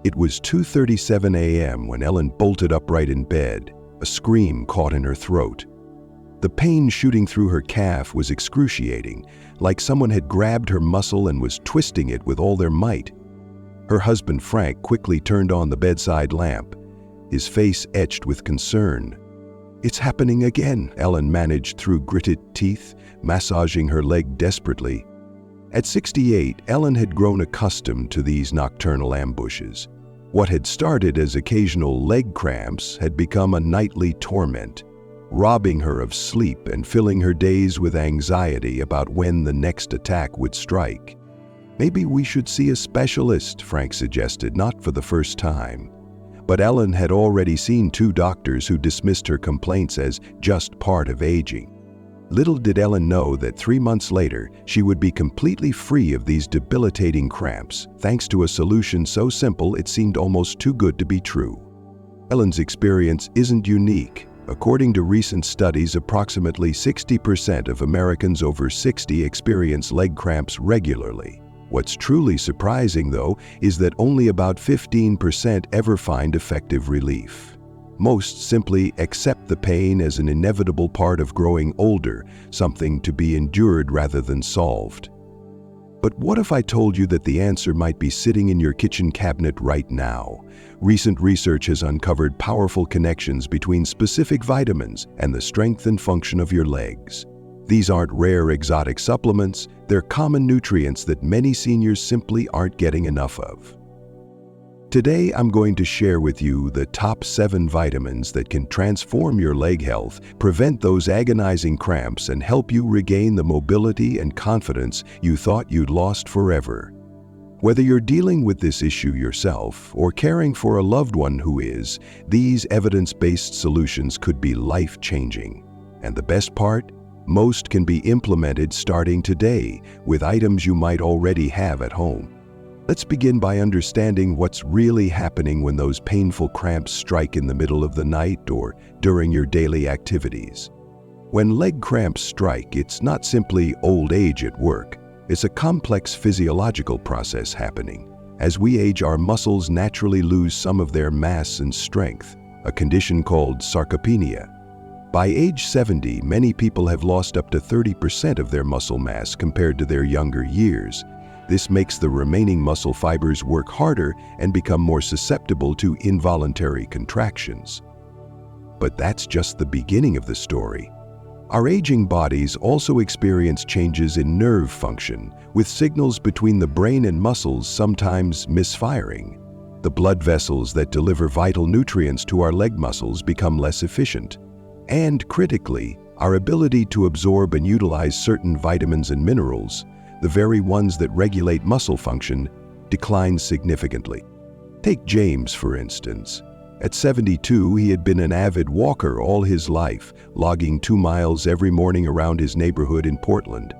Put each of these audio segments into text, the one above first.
It was 2:37 a.m. when Ellen bolted upright in bed, a scream caught in her throat. The pain shooting through her calf was excruciating, like someone had grabbed her muscle and was twisting it with all their might. Her husband Frank quickly turned on the bedside lamp, his face etched with concern. "It's happening again," Ellen managed through gritted teeth, massaging her leg desperately. At 68, Ellen had grown accustomed to these nocturnal ambushes. What had started as occasional leg cramps had become a nightly torment, robbing her of sleep and filling her days with anxiety about when the next attack would strike. "Maybe we should see a specialist," Frank suggested, not for the first time. But Ellen had already seen 2 doctors who dismissed her complaints as just part of aging. Little did Ellen know that 3 months later, she would be completely free of these debilitating cramps, thanks to a solution so simple it seemed almost too good to be true. Ellen's experience isn't unique. According to recent studies, approximately 60% of Americans over 60 experience leg cramps regularly. What's truly surprising, though, is that only about 15% ever find effective relief. Most simply accept the pain as an inevitable part of growing older, something to be endured rather than solved. But what if I told you that the answer might be sitting in your kitchen cabinet right now? Recent research has uncovered powerful connections between specific vitamins and the strength and function of your legs. These aren't rare exotic supplements, they're common nutrients that many seniors simply aren't getting enough of. Today, I'm going to share with you the top 7 vitamins that can transform your leg health, prevent those agonizing cramps, and help you regain the mobility and confidence you thought you'd lost forever. Whether you're dealing with this issue yourself or caring for a loved one who is, these evidence-based solutions could be life-changing. And the best part? Most can be implemented starting today with items you might already have at home. Let's begin by understanding what's really happening when those painful cramps strike in the middle of the night or during your daily activities. When leg cramps strike, it's not simply old age at work. It's a complex physiological process happening. As we age, our muscles naturally lose some of their mass and strength, a condition called sarcopenia. By age 70, many people have lost up to 30% of their muscle mass compared to their younger years. This makes the remaining muscle fibers work harder and become more susceptible to involuntary contractions. But that's just the beginning of the story. Our aging bodies also experience changes in nerve function, with signals between the brain and muscles sometimes misfiring. The blood vessels that deliver vital nutrients to our leg muscles become less efficient. And critically, our ability to absorb and utilize certain vitamins and minerals, the very ones that regulate muscle function, declines significantly. Take James, for instance. At 72, he had been an avid walker all his life, logging 2 miles every morning around his neighborhood in Portland.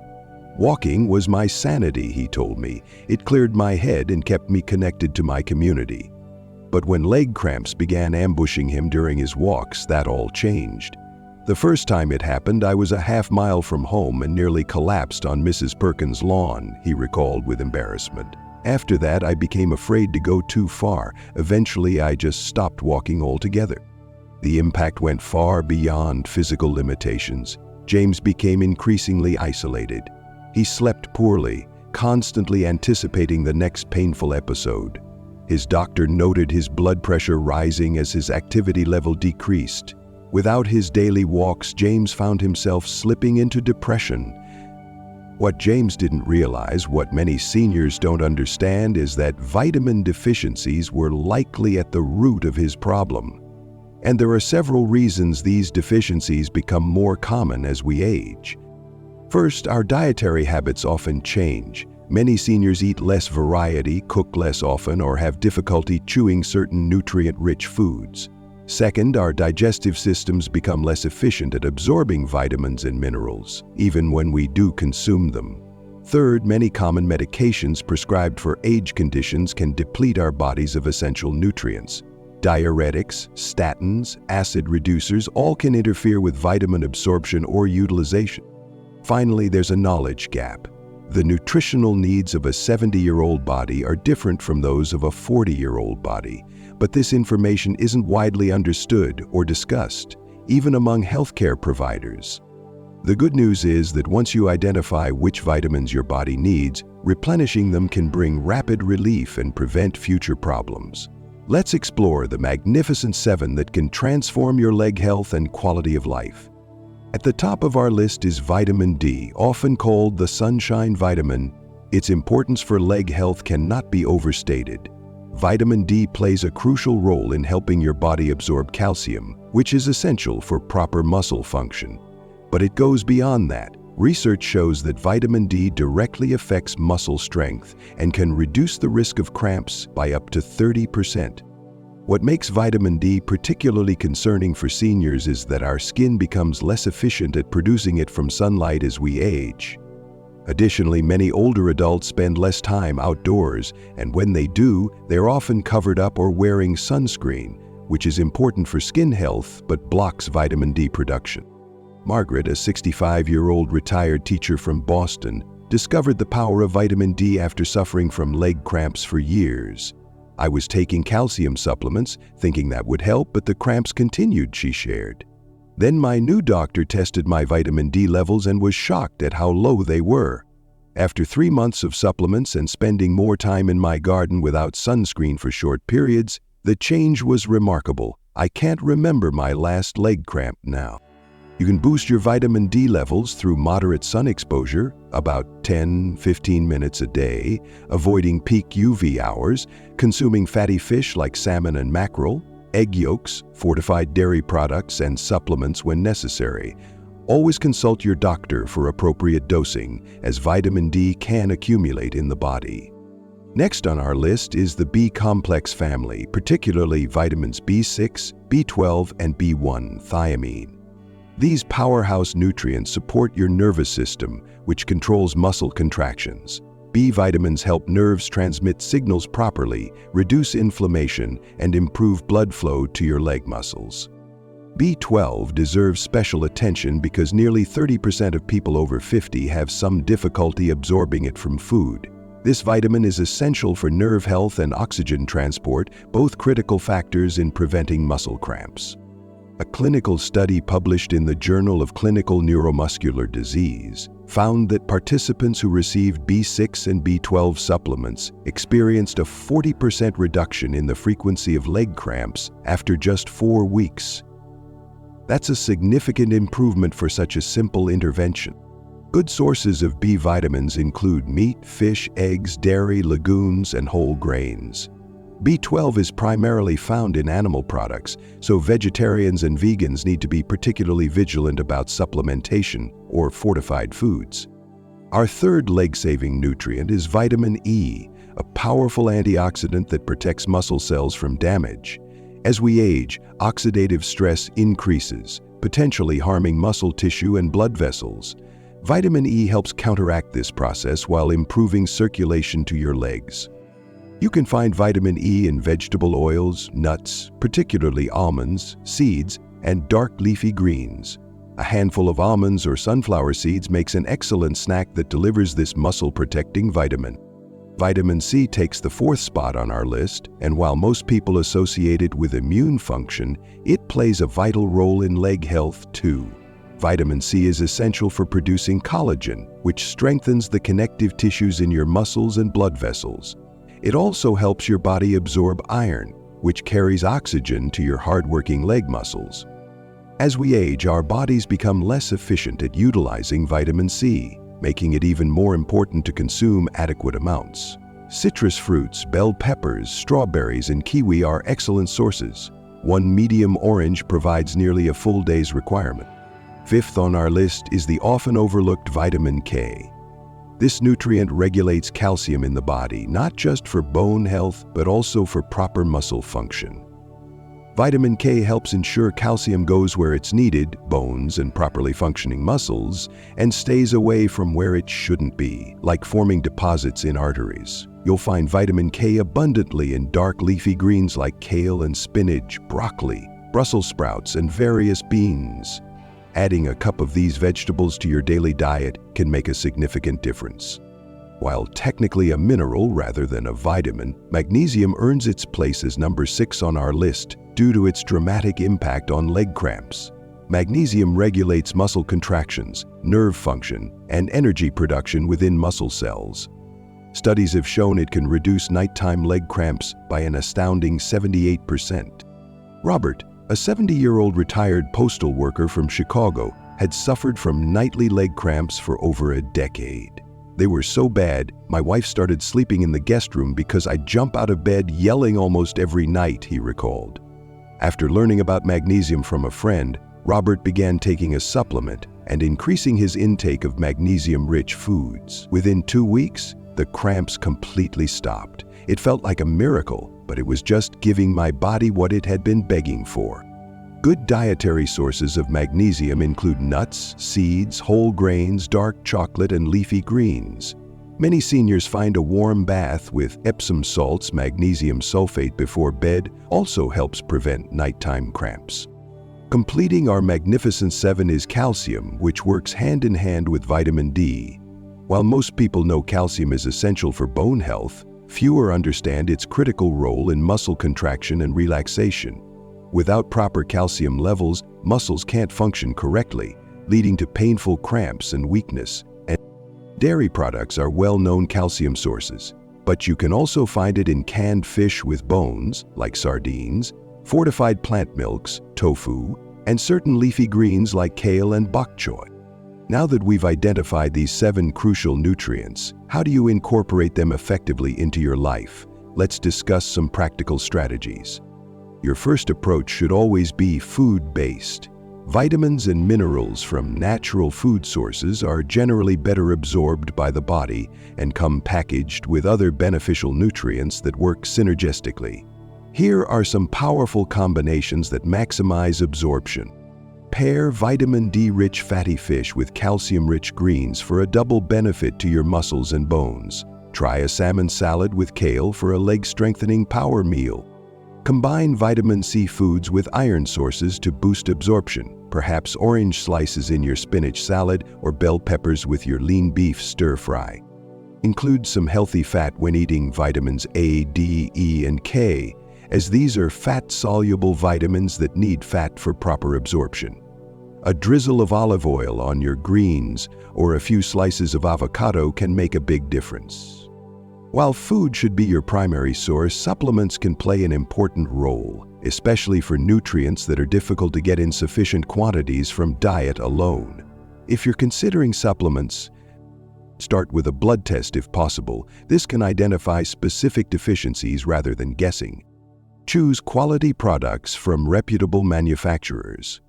"Walking was my sanity," he told me. "It cleared my head and kept me connected to my community." But when leg cramps began ambushing him during his walks, that all changed. "The first time it happened, I was a half-mile from home and nearly collapsed on Mrs. Perkins' lawn," he recalled with embarrassment. "After that, I became afraid to go too far. Eventually, I just stopped walking altogether." The impact went far beyond physical limitations. James became increasingly isolated. He slept poorly, constantly anticipating the next painful episode. His doctor noted his blood pressure rising as his activity level decreased. Without his daily walks, James found himself slipping into depression. What James didn't realize, what many seniors don't understand, is that vitamin deficiencies were likely at the root of his problem. And there are several reasons these deficiencies become more common as we age. First, our dietary habits often change. Many seniors eat less variety, cook less often, or have difficulty chewing certain nutrient-rich foods. Second, our digestive systems become less efficient at absorbing vitamins and minerals, even when we do consume them. Third, many common medications prescribed for age conditions can deplete our bodies of essential nutrients. Diuretics, statins, acid reducers all can interfere with vitamin absorption or utilization. Finally, there's a knowledge gap. The nutritional needs of a 70-year-old body are different from those of a 40-year-old body, but this information isn't widely understood or discussed, even among healthcare providers. The good news is that once you identify which vitamins your body needs, replenishing them can bring rapid relief and prevent future problems. Let's explore the magnificent 7 that can transform your leg health and quality of life. At the top of our list is vitamin D, often called the sunshine vitamin. Its importance for leg health cannot be overstated. Vitamin D plays a crucial role in helping your body absorb calcium, which is essential for proper muscle function. But it goes beyond that. Research shows that vitamin D directly affects muscle strength and can reduce the risk of cramps by up to 30%. What makes vitamin D particularly concerning for seniors is that our skin becomes less efficient at producing it from sunlight as we age. Additionally, many older adults spend less time outdoors, and when they do, they're often covered up or wearing sunscreen, which is important for skin health but blocks vitamin D production. Margaret, a 65-year-old retired teacher from Boston, discovered the power of vitamin D after suffering from leg cramps for years. "I was taking calcium supplements, thinking that would help, but the cramps continued," she shared. "Then my new doctor tested my vitamin D levels and was shocked at how low they were. After 3 months of supplements and spending more time in my garden without sunscreen for short periods, the change was remarkable. I can't remember my last leg cramp now." You can boost your vitamin D levels through moderate sun exposure, about 10-15 minutes a day, avoiding peak UV hours, consuming fatty fish like salmon and mackerel, egg yolks, fortified dairy products, and supplements when necessary. Always consult your doctor for appropriate dosing, as vitamin D can accumulate in the body. Next on our list is the B-complex family, particularly vitamins B6, B12, and B1 thiamine. These powerhouse nutrients support your nervous system, which controls muscle contractions. B vitamins help nerves transmit signals properly, reduce inflammation, and improve blood flow to your leg muscles. B12 deserves special attention because nearly 30% of people over 50 have some difficulty absorbing it from food. This vitamin is essential for nerve health and oxygen transport, both critical factors in preventing muscle cramps. A clinical study published in the Journal of Clinical Neuromuscular Disease found that participants who received B6 and B12 supplements experienced a 40% reduction in the frequency of leg cramps after just 4 weeks. That's a significant improvement for such a simple intervention. Good sources of B vitamins include meat, fish, eggs, dairy, legumes, and whole grains. B12 is primarily found in animal products, so vegetarians and vegans need to be particularly vigilant about supplementation or fortified foods. Our third leg-saving nutrient is vitamin E, a powerful antioxidant that protects muscle cells from damage. As we age, oxidative stress increases, potentially harming muscle tissue and blood vessels. Vitamin E helps counteract this process while improving circulation to your legs. You can find vitamin E in vegetable oils, nuts, particularly almonds, seeds, and dark leafy greens. A handful of almonds or sunflower seeds makes an excellent snack that delivers this muscle-protecting vitamin. Vitamin C takes the 4th spot on our list, and while most people associate it with immune function, it plays a vital role in leg health too. Vitamin C is essential for producing collagen, which strengthens the connective tissues in your muscles and blood vessels. It also helps your body absorb iron, which carries oxygen to your hard-working leg muscles. As we age, our bodies become less efficient at utilizing vitamin C, making it even more important to consume adequate amounts. Citrus fruits, bell peppers, strawberries, and kiwi are excellent sources. One medium orange provides nearly a full day's requirement. 5th on our list is the often overlooked vitamin K. This nutrient regulates calcium in the body, not just for bone health, but also for proper muscle function. Vitamin K helps ensure calcium goes where it's needed, bones and properly functioning muscles, and stays away from where it shouldn't be, like forming deposits in arteries. You'll find vitamin K abundantly in dark leafy greens like kale and spinach, broccoli, Brussels sprouts, and various beans. Adding a cup of these vegetables to your daily diet can make a significant difference. While technically a mineral rather than a vitamin, magnesium earns its place as number 6 on our list due to its dramatic impact on leg cramps. Magnesium regulates muscle contractions, nerve function, and energy production within muscle cells. Studies have shown it can reduce nighttime leg cramps by an astounding 78%. Robert, a 70-year-old retired postal worker from Chicago, had suffered from nightly leg cramps for over a decade. They were so bad, my wife started sleeping in the guest room because I'd jump out of bed yelling almost every night, he recalled. After learning about magnesium from a friend, Robert began taking a supplement and increasing his intake of magnesium-rich foods. Within 2 weeks, the cramps completely stopped. It felt like a miracle, but it was just giving my body what it had been begging for. Good dietary sources of magnesium include nuts, seeds, whole grains, dark chocolate, and leafy greens. Many seniors find a warm bath with Epsom salts, magnesium sulfate before bed also helps prevent nighttime cramps. Completing our Magnificent 7 is calcium, which works hand in hand with vitamin D. While most people know calcium is essential for bone health, fewer understand its critical role in muscle contraction and relaxation. Without proper calcium levels, muscles can't function correctly, leading to painful cramps and weakness. And dairy products are well-known calcium sources, but you can also find it in canned fish with bones, like sardines, fortified plant milks, tofu, and certain leafy greens like kale and bok choy. Now that we've identified these 7 crucial nutrients, how do you incorporate them effectively into your life? Let's discuss some practical strategies. Your first approach should always be food-based. Vitamins and minerals from natural food sources are generally better absorbed by the body and come packaged with other beneficial nutrients that work synergistically. Here are some powerful combinations that maximize absorption. Pair vitamin D-rich fatty fish with calcium-rich greens for a double benefit to your muscles and bones. Try a salmon salad with kale for a leg-strengthening power meal. Combine vitamin C foods with iron sources to boost absorption, perhaps orange slices in your spinach salad or bell peppers with your lean beef stir-fry. Include some healthy fat when eating vitamins A, D, E, and K, as these are fat-soluble vitamins that need fat for proper absorption. A drizzle of olive oil on your greens or a few slices of avocado can make a big difference. While food should be your primary source, supplements can play an important role, especially for nutrients that are difficult to get in sufficient quantities from diet alone. If you're considering supplements, start with a blood test if possible. This can identify specific deficiencies rather than guessing. Choose quality products from reputable manufacturers.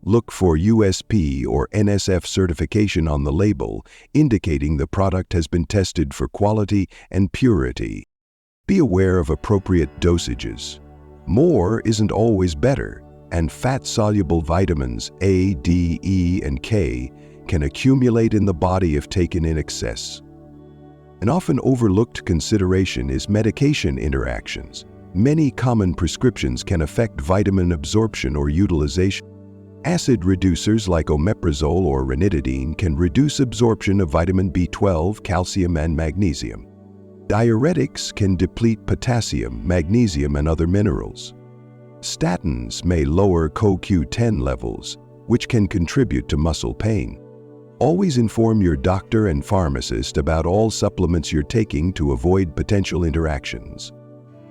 Look for USP or NSF certification on the label, indicating the product has been tested for quality and purity. Be aware of appropriate dosages. More isn't always better, and fat-soluble vitamins A, D, E, and K can accumulate in the body if taken in excess. An often overlooked consideration is medication interactions. Many common prescriptions can affect vitamin absorption or utilization. Acid reducers like omeprazole or ranitidine can reduce absorption of vitamin B12, calcium, and magnesium. Diuretics can deplete potassium, magnesium, and other minerals. Statins may lower CoQ10 levels, which can contribute to muscle pain. Always inform your doctor and pharmacist about all supplements you're taking to avoid potential interactions.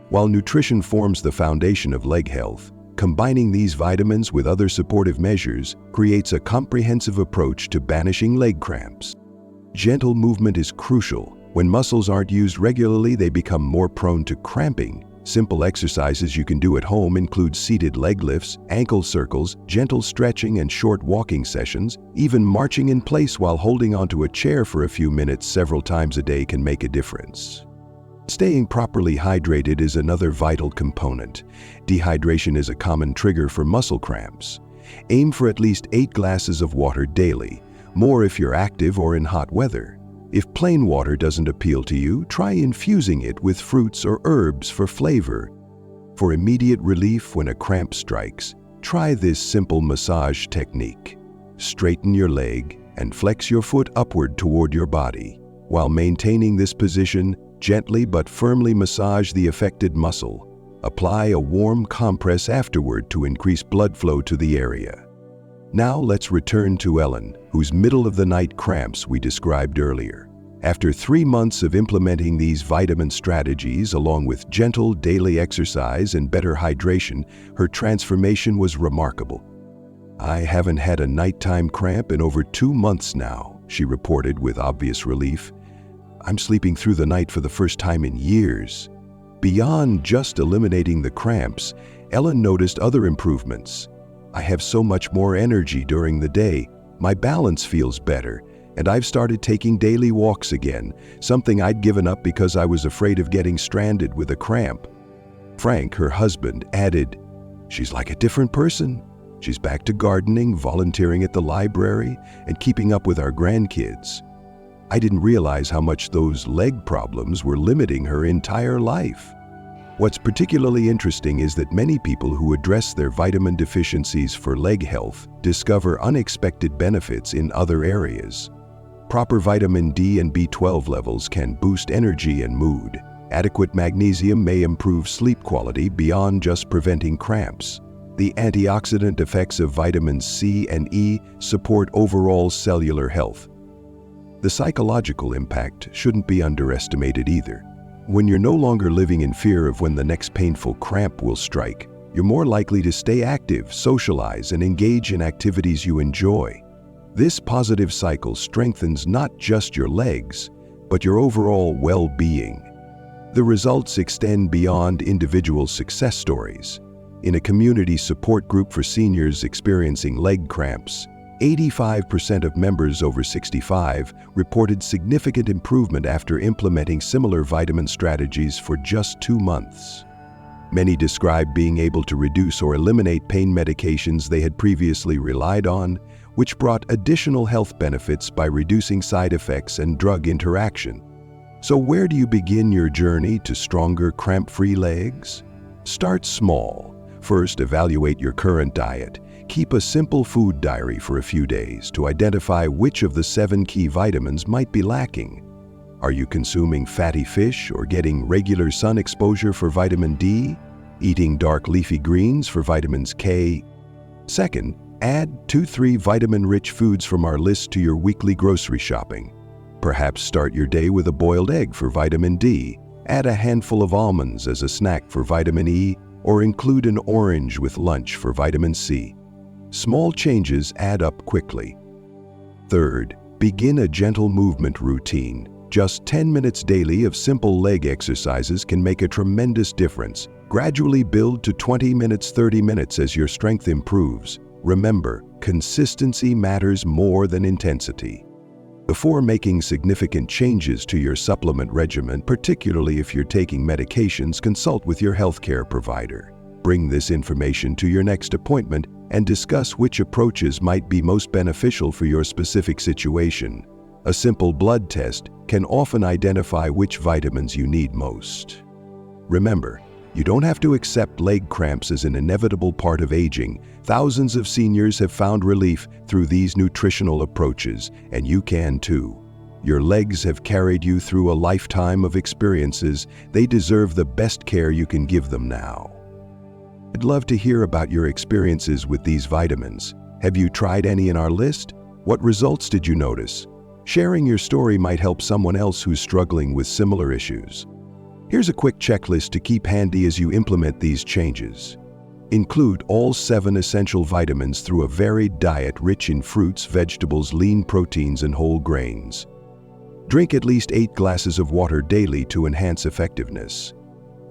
While nutrition forms the foundation of leg health, combining these vitamins with other supportive measures creates a comprehensive approach to banishing leg cramps. Gentle movement is crucial. When muscles aren't used regularly, they become more prone to cramping. Simple exercises you can do at home include seated leg lifts, ankle circles, gentle stretching, and short walking sessions. Even marching in place while holding onto a chair for a few minutes several times a day can make a difference. Staying properly hydrated is another vital component. Dehydration is a common trigger for muscle cramps. Aim for at least 8 glasses of water daily, more if you're active or in hot weather. If plain water doesn't appeal to you, try infusing it with fruits or herbs for flavor. For immediate relief when a cramp strikes, try this simple massage technique. Straighten your leg and flex your foot upward toward your body. While maintaining this position, gently but firmly massage the affected muscle. Apply a warm compress afterward to increase blood flow to the area. Now let's return to Ellen, whose middle-of-the-night cramps we described earlier. After 3 months of implementing these vitamin strategies, along with gentle daily exercise and better hydration, her transformation was remarkable. "I haven't had a nighttime cramp in over 2 months now," she reported with obvious relief. "I'm sleeping through the night for the first time in years." Beyond just eliminating the cramps, Ellen noticed other improvements. "I have so much more energy during the day, my balance feels better, and I've started taking daily walks again, something I'd given up because I was afraid of getting stranded with a cramp." Frank, her husband, added, "She's like a different person. She's back to gardening, volunteering at the library, and keeping up with our grandkids. I didn't realize how much those leg problems were limiting her entire life." What's particularly interesting is that many people who address their vitamin deficiencies for leg health discover unexpected benefits in other areas. Proper vitamin D and B12 levels can boost energy and mood. Adequate magnesium may improve sleep quality beyond just preventing cramps. The antioxidant effects of vitamins C and E support overall cellular health. The psychological impact shouldn't be underestimated either. When you're no longer living in fear of when the next painful cramp will strike, you're more likely to stay active, socialize, and engage in activities you enjoy. This positive cycle strengthens not just your legs, but your overall well-being. The results extend beyond individual success stories. In a community support group for seniors experiencing leg cramps, 85% of members over 65 reported significant improvement after implementing similar vitamin strategies for just 2 months. Many described being able to reduce or eliminate pain medications they had previously relied on, which brought additional health benefits by reducing side effects and drug interaction. So where do you begin your journey to stronger, cramp-free legs? Start small. First, evaluate your current diet. Keep a simple food diary for a few days to identify which of the 7 key vitamins might be lacking. Are you consuming fatty fish or getting regular sun exposure for vitamin D? Eating dark leafy greens for vitamins K? Second, add 2-3 vitamin-rich foods from our list to your weekly grocery shopping. Perhaps start your day with a boiled egg for vitamin D. Add a handful of almonds as a snack for vitamin E, or include an orange with lunch for vitamin C. Small changes add up quickly. Third, begin a gentle movement routine. Just 10 minutes daily of simple leg exercises can make a tremendous difference. Gradually build to 20 minutes, 30 minutes as your strength improves. Remember, consistency matters more than intensity. Before making significant changes to your supplement regimen, particularly if you're taking medications, consult with your healthcare provider. Bring this information to your next appointment and discuss which approaches might be most beneficial for your specific situation. A simple blood test can often identify which vitamins you need most. Remember, you don't have to accept leg cramps as an inevitable part of aging. Thousands of seniors have found relief through these nutritional approaches, and you can too. Your legs have carried you through a lifetime of experiences. They deserve the best care you can give them now. I'd love to hear about your experiences with these vitamins. Have you tried any in our list? What results did you notice? Sharing your story might help someone else who's struggling with similar issues. Here's a quick checklist to keep handy as you implement these changes. Include all 7 essential vitamins through a varied diet rich in fruits, vegetables, lean proteins, and whole grains. Drink at least 8 glasses of water daily to enhance effectiveness.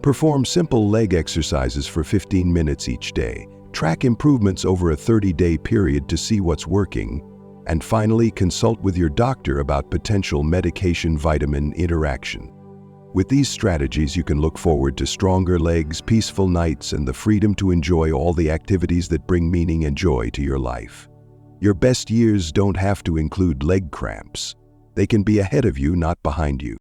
Perform simple leg exercises for 15 minutes each day. Track improvements over a 30-day period to see what's working. And finally, consult with your doctor about potential medication-vitamin interaction. With these strategies, you can look forward to stronger legs, peaceful nights, and the freedom to enjoy all the activities that bring meaning and joy to your life. Your best years don't have to include leg cramps. They can be ahead of you, not behind you.